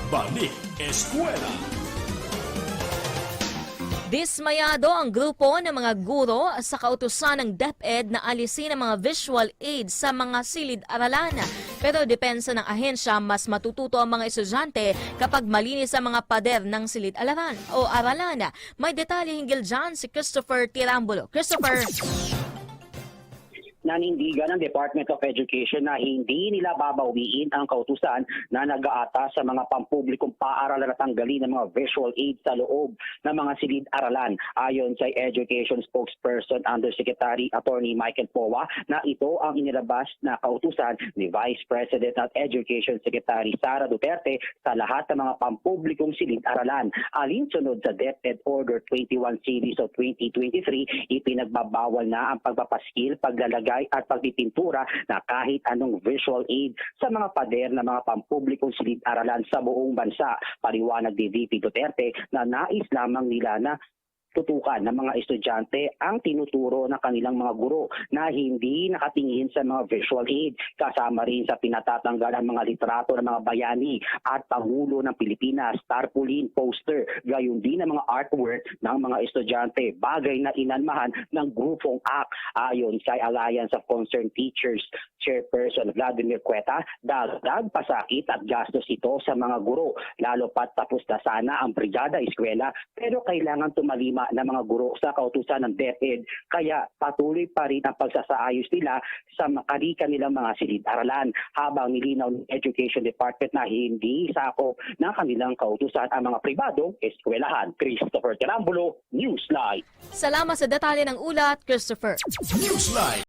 Balik Eskwela. Dismayado ang grupo ng mga guro sa kautusan ng DepEd na alisin ang mga visual aids sa mga silid-aralan. Pero depensa ng ahensya, mas matututo ang mga estudyante kapag malinis ang mga pader ng silid-aralan o aralan. May detalye hinggil dyan si Christopher Tirambulo. Christopher! Nanindigan ng Department of Education na hindi nila babawiin ang kautusan na nag-aata sa mga pampublikong paaralan at tanggalin ng mga visual aids sa loob ng mga silid-aralan. Ayon sa Education Spokesperson Undersecretary Attorney Michael Powa na ito ang inilabas na kautusan ni Vice President at Education Secretary Sara Duterte sa lahat ng mga pampublikong silid-aralan. Alinsunod sa DepEd Order 21 Series of 2023, ipinagbabawal na ang pagpapaskil, paglalagay at pagpipintura na kahit anong visual aid sa mga pader ng mga pampublikong silid-aralan sa buong bansa. Paliwanag ni VP Duterte na nais lamang nila na tutukan ng mga estudyante ang tinuturo ng kanilang mga guro na hindi nakatingin sa mga visual aid, kasama rin sa pinatatanggal ang mga litrato ng mga bayani at Pangulo ng Pilipinas, tarpaulin, poster, gayon din ang mga artwork ng mga estudyante, bagay na inalmahan ng grupong ACT. Ayon sa Alliance of Concerned Teachers Chairperson Vladimir Cueta, dagdag pasakit at gastos ito sa mga guro, lalo pat tapos na sana ang Brigada Eskwela, pero kailangan tumalima ng mga guro sa kautusan ng DepEd, kaya patuloy pa rin ang pagsasaayos nila sa makarika nilang mga silid-aralan, habang nilinaw ng Education Department na hindi sakop ng kanilang kautusan ang mga pribadong eskwelahan. Christopher Tirambulo, Newsline. Salamat sa detalye ng ulat, Christopher. Newsline.